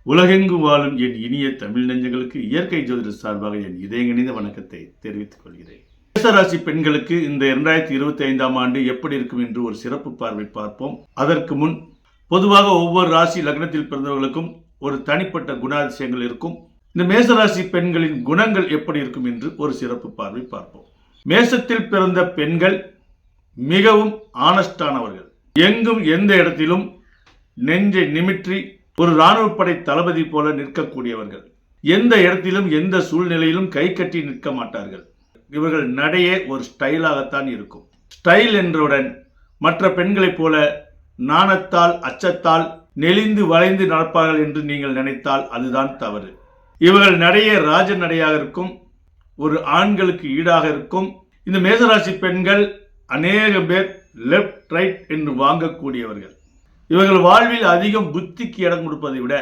உலகெங்கும் வாழும் என் இனிய தமிழ் நெஞ்சங்களுக்கு இயற்கை ஜோதிடர் சார்பாக என் இதயங்கணிந்த வணக்கத்தை தெரிவித்துக் கொள்கிறேன். மேசராசி பெண்களுக்கு இந்த 2025ஆம் ஆண்டு எப்படி இருக்கும் என்று ஒரு சிறப்பு பார்வை பார்ப்போம். அதற்கு முன் பொதுவாக ஒவ்வொரு ராசி லக்னத்தில் பிறந்தவர்களுக்கும் ஒரு தனிப்பட்ட குணாதிசயங்கள் இருக்கும். இந்த மேசராசி பெண்களின் குணங்கள் எப்படி இருக்கும் என்று ஒரு சிறப்பு பார்வை பார்ப்போம். மேசத்தில் பிறந்த பெண்கள் மிகவும் ஆனஸ்டானவர்கள். எங்கும் எந்த இடத்திலும் நெஞ்சை நிமிற்றி ஒரு இராணுவப்படை தளபதி போல நிற்கக்கூடியவர்கள். எந்த இடத்திலும் எந்த சூழ்நிலையிலும் கை கட்டி நிற்க மாட்டார்கள். இவர்கள் நடையே ஒரு ஸ்டைலாகத்தான் இருக்கும். ஸ்டைல் என்றவுடன் மற்ற பெண்களைப் போல நாணத்தால் அச்சத்தால் நெளிந்து வளைந்து நடப்பார்கள் என்று நீங்கள் நினைத்தால் அதுதான் தவறு. இவர்கள் நடையே ராஜ நடையாக இருக்கும். ஒரு ஆண்களுக்கு ஈடாக இருக்கும். இந்த மேசராசி பெண்கள் அநேக பேர் லெப்ட் ரைட் என்று வாங்கக்கூடியவர்கள். இவர்கள் வாழ்வில் அதிகம் புத்திக்கு இடம் கொடுப்பதை விட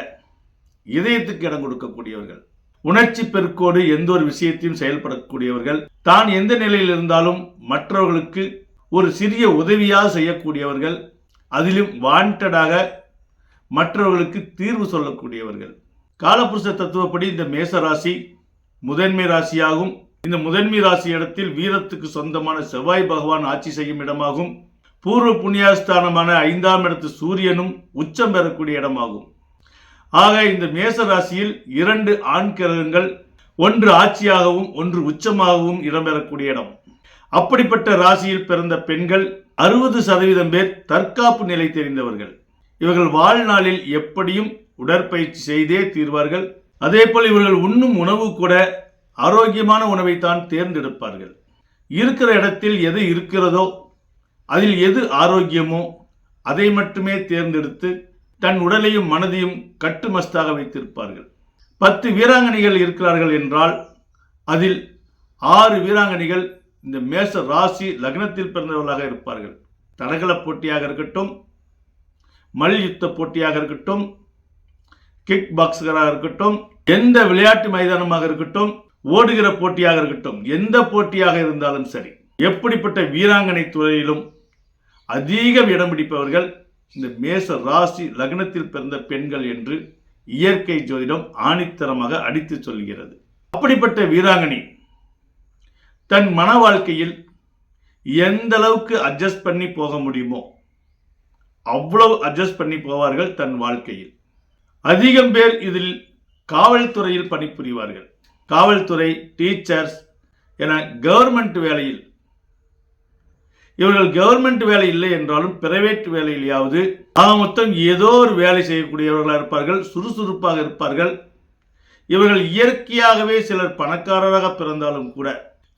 இதயத்துக்கு இடம் கொடுக்கக்கூடியவர்கள். உணர்ச்சி பெருக்கோடு எந்த ஒரு விஷயத்தையும் செயல்படக்கூடியவர்கள். தான் எந்த நிலையில் இருந்தாலும் மற்றவர்களுக்கு ஒரு சிறிய உதவியாக செய்யக்கூடியவர்கள். அதிலும் வாண்டடாக மற்றவர்களுக்கு தீர்வு சொல்லக்கூடியவர்கள். காலபுருஷ தத்துவப்படி இந்த மேசராசி முதன்மை ராசியாகும். இந்த முதன்மை ராசி இடத்தில் வீரத்துக்கு சொந்தமான செவ்வாய் பகவான் ஆட்சி செய்யும் இடமாகும். பூர்வ புண்ணியஸ்தானமான 5ஆம் இடத்து சூரியனும் உச்சம் பெறக்கூடிய இடமாகும். ஆக இந்த மேச ராசியில் 2 ஆண் கிரகங்கள், ஒன்று ஆட்சியாகவும் ஒன்று உச்சமாகவும் இடம்பெறக்கூடிய இடம். அப்படிப்பட்ட ராசியில் பிறந்த பெண்கள் 60% பேர் தற்காப்பு நிலை தெரிந்தவர்கள். இவர்கள் வாழ்நாளில் எப்படியும் உடற்பயிற்சி செய்தே தீர்வார்கள். அதேபோல் இவர்கள் உண்ணும் உணவு கூட ஆரோக்கியமான உணவைத்தான் தேர்ந்தெடுப்பார்கள். இருக்கிற இடத்தில் எது இருக்கிறதோ அதில் எது ஆரோக்கியமோ அதை மட்டுமே தேர்ந்தெடுத்து தன் உடலையும் மனதையும் கட்டுமஸ்தாக வைத்திருப்பார்கள். 10 வீராங்கனைகள் இருக்கிறார்கள் என்றால் அதில் 6 வீராங்கனைகள் இந்த மேச ராசி லக்னத்தில் பிறந்தவர்களாக இருப்பார்கள். தடகள போட்டியாக இருக்கட்டும், மல்யுத்த போட்டியாக இருக்கட்டும், கிக் பாக்ஸராக இருக்கட்டும், எந்த விளையாட்டு மைதானமாக இருக்கட்டும், ஓடுகிற போட்டியாக இருக்கட்டும், எந்த போட்டியாக இருந்தாலும் சரி, எப்படிப்பட்ட வீராங்கனை துறையிலும் அதிகம் இடம் பிடிப்பவர்கள் இந்த மேச ராசி லக்னத்தில் பிறந்த பெண்கள் என்று இயற்கை ஜோதிடம் ஆணித்தரமாக அடித்து சொல்கிறது. அப்படிப்பட்ட வீராங்கனை தன் மன வாழ்க்கையில் எந்த அளவுக்கு அட்ஜஸ்ட் பண்ணி போக முடியுமோ அவ்வளவு அட்ஜஸ்ட் பண்ணி போவார்கள் தன் வாழ்க்கையில். அதிகம் பேர் இதில் காவல்துறையில் பணிபுரிவார்கள். காவல்துறை, டீச்சர்ஸ் என கவர்மெண்ட் வேலையில், இவர்கள் கவர்மெண்ட் வேலை இல்லை என்றாலும் பிரைவேட் வேலையிலாவது மொத்தம் ஏதோ ஒரு வேலை செய்யக்கூடியவர்களாக இருப்பார்கள். சுறுசுறுப்பாக இருப்பார்கள். இவர்கள் இயற்கையாகவே சிலர் பணக்காரராக பிறந்தாலும் கூட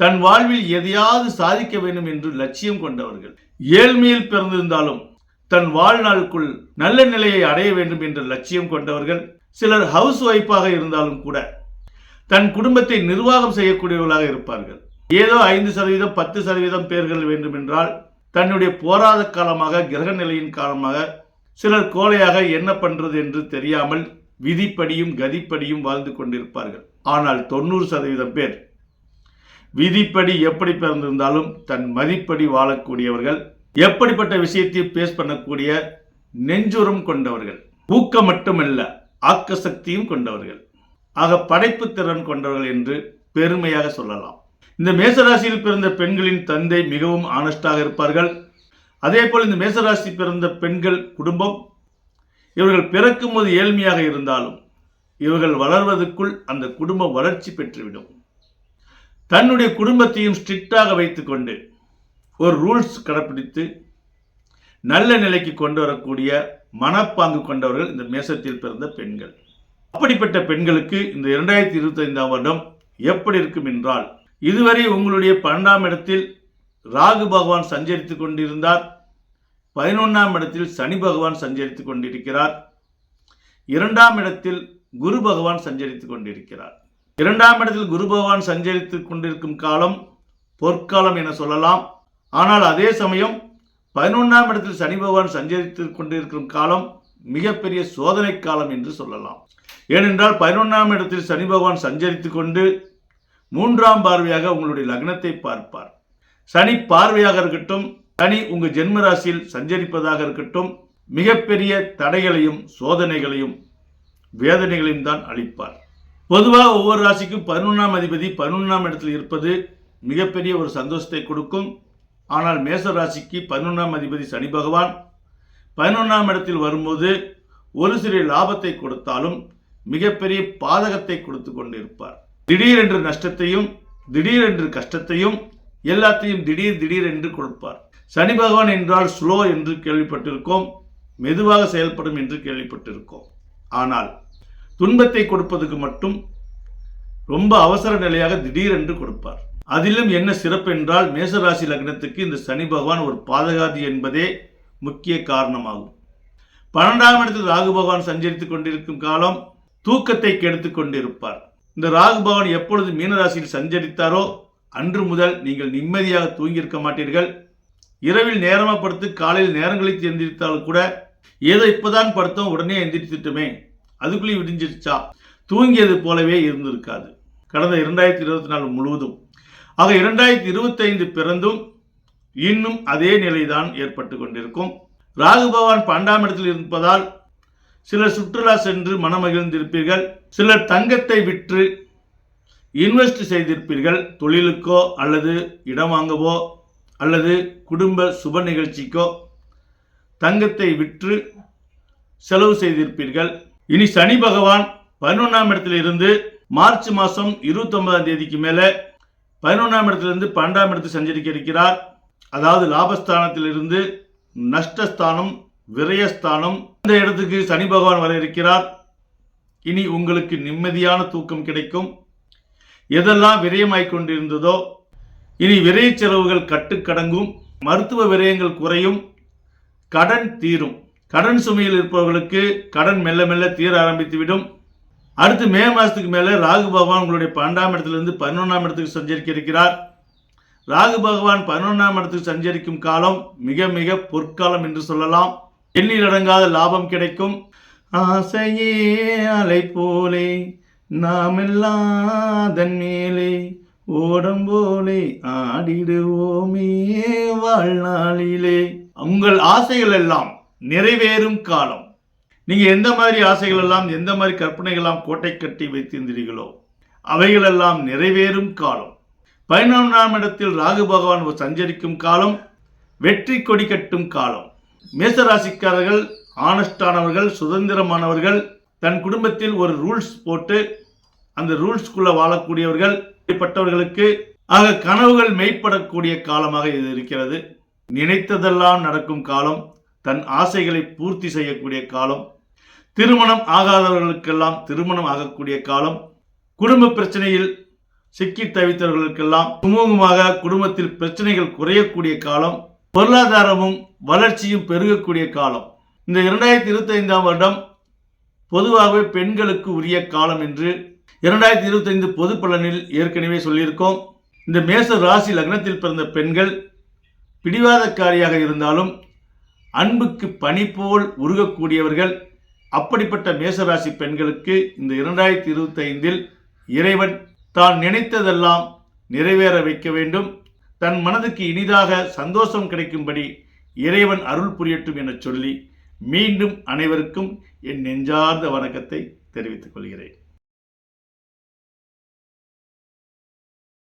தன் வாழ்வில் எதையாவது சாதிக்க வேண்டும் என்று லட்சியம் கொண்டவர்கள். ஏழ்மையில் பிறந்திருந்தாலும் தன் வாழ்நாளுக்குள் நல்ல நிலையை அடைய வேண்டும் என்ற லட்சியம் கொண்டவர்கள். சிலர் ஹவுஸ் ஒய்ஃபாக இருந்தாலும் கூட தன் குடும்பத்தை நிர்வாகம் செய்யக்கூடியவர்களாக இருப்பார்கள். ஏதோ 5%, 10% பேர்கள் வேண்டும் என்றால் தன்னுடைய போராத காலமாக, கிரக நிலையின் காலமாக சிலர் கோழையாக என்ன பண்றது என்று தெரியாமல் விதிப்படியும் கதிப்படியும் வாழ்ந்து கொண்டிருப்பார்கள். ஆனால் 90% பேர் விதிப்படி எப்படி பிறந்திருந்தாலும் தன் மதிப்படி வாழக்கூடியவர்கள். எப்படிப்பட்ட விஷயத்தையும் பேஸ் பண்ணக்கூடிய நெஞ்சுரம் கொண்டவர்கள். ஊக்கம் மட்டுமல்ல, ஆக்க சக்தியும் கொண்டவர்கள். ஆக படைப்பு திறன் கொண்டவர்கள் என்று பெருமையாக சொல்லலாம். இந்த மேசராசியில் பிறந்த பெண்களின் தந்தை மிகவும் ஆனஸ்டாக இருப்பார்கள். அதே போல் இந்த மேசராசி பிறந்த பெண்கள் குடும்பம், இவர்கள் பிறக்கும் போது ஏழ்மையாக இருந்தாலும் இவர்கள் வளர்வதற்குள் அந்த குடும்பம் வளர்ச்சி பெற்றுவிடும். தன்னுடைய குடும்பத்தையும் ஸ்ட்ரிக்டாக வைத்துக்கொண்டு ஒரு ரூல்ஸ் கடைப்பிடித்து நல்ல நிலைக்கு கொண்டு வரக்கூடிய மனப்பாங்கு கொண்டவர்கள் இந்த மேசத்தில் பிறந்த பெண்கள். அப்படிப்பட்ட பெண்களுக்கு இந்த 2025ஆம் வருடம் எப்படி இருக்கும் என்றால், இதுவரை உங்களுடைய 12ஆம் இடத்தில் ராகு பகவான் சஞ்சரித்துக் கொண்டிருந்தார். 11ஆம் இடத்தில் சனி பகவான் சஞ்சரித்துக் கொண்டிருக்கிறார். 2ஆம் இடத்தில் குரு பகவான் சஞ்சரித்துக் கொண்டிருக்கிறார். 2ஆம் இடத்தில் குரு பகவான் சஞ்சரித்துக் கொண்டிருக்கும் காலம் பொற்காலம் என சொல்லலாம். ஆனால் அதே சமயம் 11ஆம் இடத்தில் சனி பகவான் சஞ்சரித்துக் கொண்டிருக்கும் காலம் மிகப்பெரிய சோதனை காலம் என்று சொல்லலாம். ஏனென்றால் 11ஆம் இடத்தில் சனி பகவான் சஞ்சரித்துக் கொண்டு 3ஆம் பார்வையாக உங்களுடைய லக்னத்தை பார்ப்பார். சனி பார்வையாக இருக்கட்டும், சனி உங்க ஜென்ம ராசியில் சஞ்சரிப்பதாக இருக்கட்டும், மிகப்பெரிய தடைகளையும் சோதனைகளையும் வேதனைகளையும் தான் அளிப்பார். பொதுவாக ஒவ்வொரு ராசிக்கும் 11ஆம் அதிபதி 11ஆம் இடத்தில் இருப்பது மிகப்பெரிய ஒரு சந்தோஷத்தை கொடுக்கும். ஆனால் மேச ராசிக்கு 11ஆம் அதிபதி சனி பகவான் 11ஆம் இடத்தில் வரும்போது ஒரு சிறிய லாபத்தை கொடுத்தாலும் மிகப்பெரிய பாதகத்தை கொடுத்து கொண்டிருப்பார். திடீரென்று நஷ்டத்தையும் திடீரென்று கஷ்டத்தையும் எல்லாத்தையும் திடீர் என்று கொடுப்பார். சனி பகவான் என்றால் ஸ்லோ என்று கேள்விப்பட்டிருக்கோம், மெதுவாக செயல்படும் என்று கேள்விப்பட்டிருக்கோம். ஆனால் துன்பத்தை கொடுப்பதற்கு மட்டும் ரொம்ப அவசர நிலையாக திடீரென்று கொடுப்பார். அதிலும் என்ன சிறப்பு என்றால் மேசராசி லக்னத்துக்கு இந்த சனி பகவான் ஒரு பாதகாதி என்பதே முக்கிய காரணமாகும். 12ஆம் இடத்தில் ராகு பகவான் சஞ்சரித்துக் கொண்டிருக்கும் காலம் தூக்கத்தை கெடுத்துக் கொண்டிருப்பார். இந்த ராகு பகவான் எப்பொழுது மீனராசியில் சஞ்சரித்தாரோ அன்று முதல் நீங்கள் நிம்மதியாக தூங்கியிருக்க மாட்டீர்கள். இரவில் நேரமாக படுத்து காலையில் நேரங்களில் எந்திரித்தாலும் கூட ஏதோ இப்பதான் படுத்தோம் உடனே எந்திரித்துட்டுமே அதுக்குள்ளேயும் விடிஞ்சிருச்சா தூங்கியது போலவே இருந்திருக்காது கடந்த 2024 முழுவதும். ஆக 2025 பிறந்தும் இன்னும் அதே நிலைதான் ஏற்பட்டு கொண்டிருக்கும். ராகு பகவான் 12ஆம் இடத்தில் இருப்பதால் சிலர் சுற்றுலா சென்று மனமகிழ்ந்திருப்பீர்கள். சிலர் தங்கத்தை விற்று இன்வெஸ்ட் செய்திருப்பீர்கள். தொழிலுக்கோ அல்லது இடம் வாங்கவோ அல்லது குடும்ப சுப நிகழ்ச்சிக்கோ தங்கத்தை விற்று செலவு செய்திருப்பீர்கள். இனி சனி பகவான் 11ஆம் இடத்தில் இருந்து மார்ச் மாதம் 29ஆம் தேதிக்கு மேலே 11ஆம் இடத்திலிருந்து 12ஆம் இடத்தில் சஞ்சரிக்க இருக்கிறார். அதாவது லாபஸ்தானத்தில் இருந்து நஷ்டஸ்தானம் விரயஸ்தானம் இந்த இடத்துக்கு சனி பகவான் வர இருக்கிறார். இனி உங்களுக்கு நிம்மதியான தூக்கம் கிடைக்கும். எதெல்லாம் விரயமாய் கொண்டிருந்ததோ இனி விரய செலவுகள் கட்டுக்கடங்கும். மருத்துவ விரயங்கள் குறையும். கடன் தீரும். கடன் சுமையில் இருப்பவர்களுக்கு கடன் மெல்ல மெல்ல தீர ஆரம்பித்துவிடும். அடுத்து மே மாதத்துக்கு மேலே ராகு பகவான் உங்களுடைய 12ஆம் இடத்திலிருந்து 11ஆம் இடத்துக்கு சஞ்சரிக்க இருக்கிறார். ராகு பகவான் 11ஆம் இடத்துக்கு சஞ்சரிக்கும் காலம் மிக மிக பொற்காலம் என்று சொல்லலாம். எண்ணில் அடங்காத லாபம் கிடைக்கும். ஆசையே அலை போலே நாமெல்லாம் மேலே ஓடம் போலே ஆடிடுவோமே வாழ்நாளிலே. உங்கள் ஆசைகள் எல்லாம் நிறைவேறும் காலம். நீங்க எந்த மாதிரி ஆசைகள் எல்லாம் எந்த மாதிரி கற்பனைகள் எல்லாம் கோட்டை கட்டி வைத்திருந்தீர்களோ அவைகளெல்லாம் நிறைவேறும் காலம். 11ஆம் இடத்தில் ராகு பகவான் சஞ்சரிக்கும் காலம் வெற்றி கொடி கட்டும் காலம். மேசராசிக்காரர்கள் ஆனஸ்டானவர்கள், சுதந்திரமானவர்கள், தன் குடும்பத்தில் ஒரு ரூல்ஸ் போட்டு அந்த ரூல்ஸ்குள்ள வாழக்கூடியவர்கள் இப்பட்டவர்களுக்கு ஆக கனவுகள் மெய்ப்படக்கூடிய காலமாக இது இருக்கிறது. நினைத்ததெல்லாம் நடக்கும் காலம். தன் ஆசைகளை பூர்த்தி செய்யக்கூடிய காலம். திருமணம் ஆகாதவர்களுக்கெல்லாம் திருமணம் ஆகக்கூடிய காலம். குடும்ப பிரச்சனையில் சிக்கி தவித்தவர்களுக்கெல்லாம் சுமூகமாக குடும்பத்தில் பிரச்சனைகள் குறையக்கூடிய காலம். பொருளாதாரமும் வளர்ச்சியும் பெருகக்கூடிய காலம். இந்த 2025ஆம் வருடம் பொதுவாகவே பெண்களுக்கு உரிய காலம் என்று 2025 பொது பலனில் ஏற்கனவே சொல்லியிருக்கோம். இந்த மேச ராசி லக்னத்தில் பிறந்த பெண்கள் பிடிவாதக்காரியாக இருந்தாலும் அன்புக்கு பனி போல் உருகக்கூடியவர்கள். அப்படிப்பட்ட மேசராசி பெண்களுக்கு இந்த 2025 இறைவன் தான் நினைத்ததெல்லாம் நிறைவேற வைக்க வேண்டும். தன் மனதுக்கு இனிதாக சந்தோஷம் கிடைக்கும்படி இறைவன் அருள் புரியட்டும் என சொல்லி மீண்டும் அனைவருக்கும் என் நெஞ்சார்ந்த வணக்கத்தை தெரிவித்துக் கொள்கிறேன்.